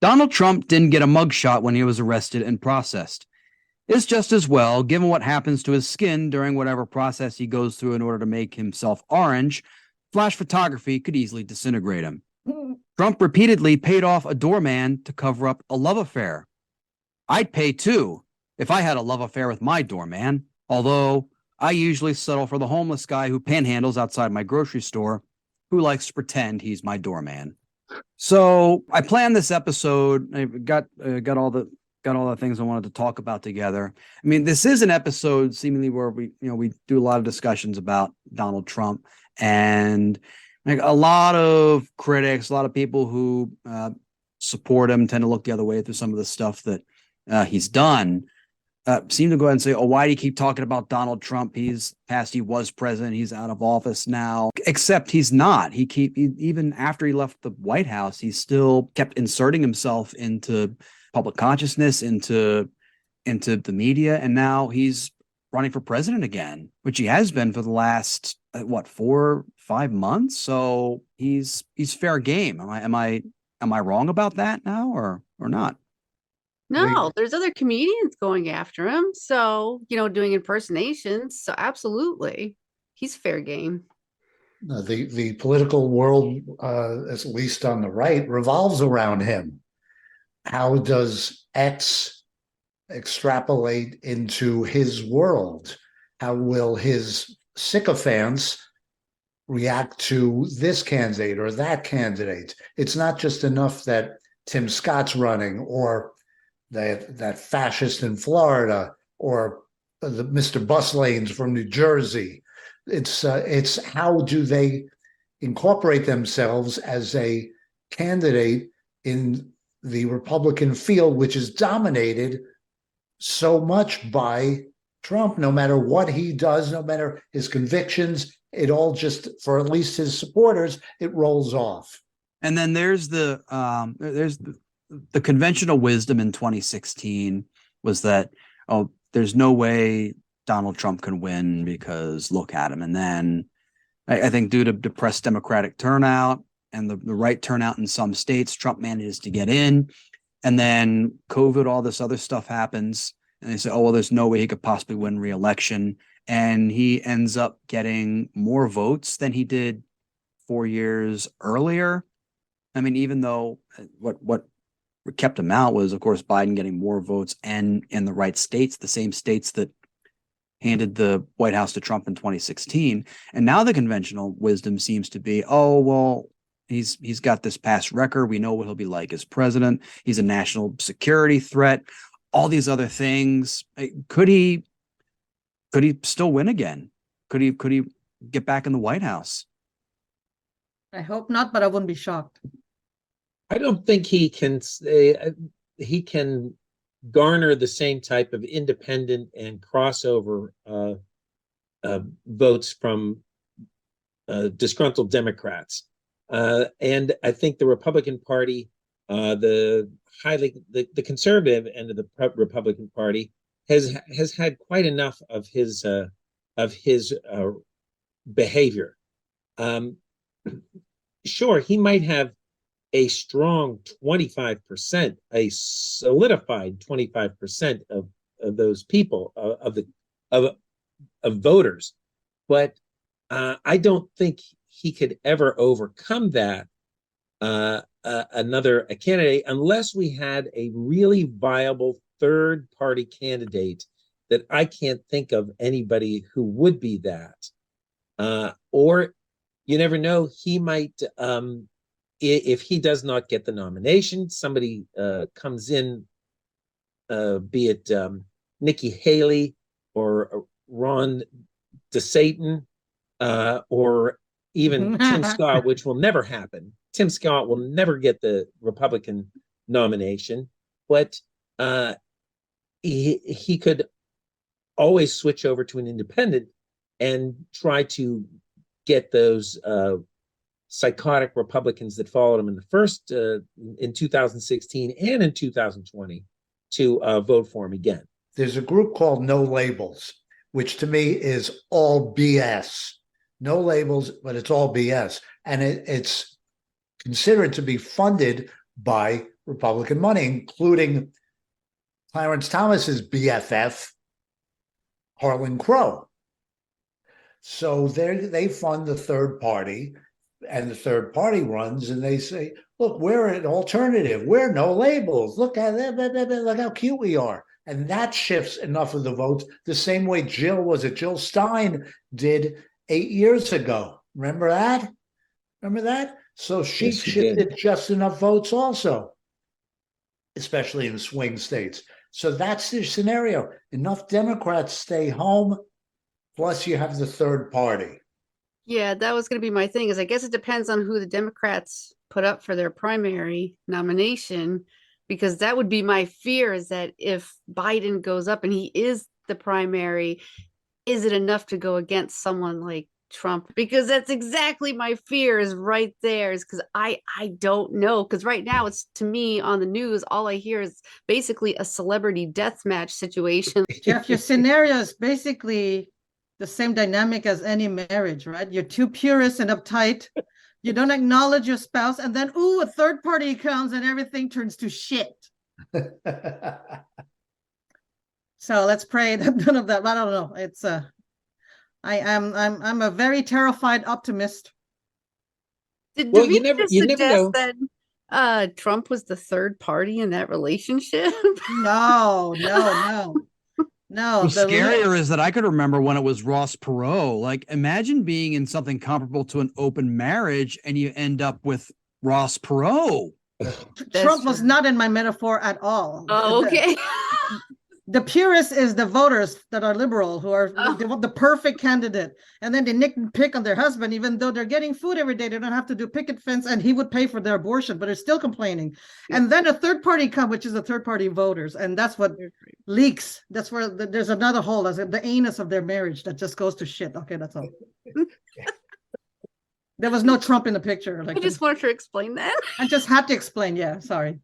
Donald Trump didn't get a mugshot when he was arrested and processed. It's just as well, given what happens to his skin during whatever process he goes through in order to make himself orange. Flash photography could easily disintegrate him. Trump repeatedly paid off a doorman to cover up a love affair. I'd pay too if I had a love affair with my doorman, although I usually settle for the homeless guy who panhandles outside my grocery store, who likes to pretend he's my doorman. So I planned this episode. I got all the things I wanted to talk about together. I mean, this is an episode seemingly where we do a lot of discussions about Donald Trump, and like a lot of critics, a lot of people who support him tend to look the other way through some of the stuff that he's done. Seem to go ahead and say, "Oh, why do you keep talking about Donald Trump? He was president. He's out of office now." Except he's not. Even after he left the White House, he still kept inserting himself into public consciousness, into the media, and now he's running for president again, which he has been for the last 4-5 months. So he's fair game. Am I wrong about that now, or not? No, there's other comedians going after him. So, doing impersonations. So absolutely. He's fair game. The political world, at least on the right, revolves around him. How does X extrapolate into his world? How will his sycophants react to this candidate or that candidate? It's not just enough that Tim Scott's running, or that fascist in Florida, or the Mr. Bus Lanes from New Jersey. It's how do they incorporate themselves as a candidate in the Republican field, which is dominated so much by Trump. No matter what he does, no matter his convictions, it all just, for at least his supporters, it rolls off. And then there's the conventional wisdom in 2016 was that, oh, there's no way Donald Trump can win because look at him. And then I think due to depressed Democratic turnout and the right turnout in some states, Trump manages to get in. And then COVID, all this other stuff happens. And they say, oh, well, there's no way he could possibly win re-election. And he ends up getting more votes than he did 4 years earlier. I mean, even though what kept him out was, of course, Biden getting more votes and in the right states, the same states that handed the White House to Trump in 2016. And now the conventional wisdom seems to be, oh, well, he's got this past record. We know what he'll be like as president. He's a national security threat. All these other things. Could he still win again? Could he get back in the White House? I hope not, but I wouldn't be shocked. I don't think he can garner the same type of independent and crossover votes from disgruntled Democrats. And I think the Republican Party, the conservative end of the Republican Party, has had quite enough of his behavior. Sure, he might have a strong 25%, a solidified 25% of those people, of voters, but I don't think he could ever overcome that another candidate unless we had a really viable third party candidate that I can't think of anybody who would be that. Or you never know, he might, if he does not get the nomination, somebody comes in, be it Nikki Haley or Ron DeSatan, or even Tim Scott, which will never happen. Tim Scott will never get the Republican nomination, but he could always switch over to an independent and try to get those psychotic Republicans that followed him in the first in 2016 and in 2020 to vote for him again. There's a group called No Labels, which to me is all BS. No labels, but it's all BS. And it's considered to be funded by Republican money, including Clarence Thomas's BFF, Harlan Crow. So they fund the third party, and the third party runs, and they say, look, we're an alternative. We're no labels. Look at that. Look how cute we are. And that shifts enough of the votes the same way Jill Stein did 8 years ago. Remember that? So she Yes, she shifted did. just enough votes also, especially in swing states. So that's the scenario. Enough Democrats stay home, plus you have the third party. Yeah, that was going to be my thing. Is I guess it depends on who the Democrats put up for their primary nomination, because that would be my fear, is that if Biden goes up and he is the primary, is it enough to go against someone like Trump? Because that's exactly my fear, is right there, is because I don't know. Because right now, it's, to me, on the news, all I hear is basically a celebrity death match situation. Jeff, your scenario is basically the same dynamic as any marriage, right? You're too purist and uptight. You don't acknowledge your spouse, and then, ooh, a third party comes and everything turns to shit. So let's pray that none of that. I don't know. It's I'm a very terrified optimist. Did Well, Davine you never just know. suggest that Trump was the third party in that relationship? No. What's scarier is that I could remember when it was Ross Perot. Like, imagine being in something comparable to an open marriage and you end up with Ross Perot. Trump was not in my metaphor at all. Oh, okay. The purist is the voters that are liberal, who are they want the perfect candidate, and then they nick and pick on their husband, even though they're getting food every day. They don't have to do picket fence, and he would pay for their abortion, but they're still complaining. And then a third party come, which is the third party voters, and that's what leaks. That's where there's another hole. That's the anus of their marriage that just goes to shit. Okay, that's all. There was no Trump in the picture. Like, I just wanted to explain that. I just had to explain. Yeah, sorry.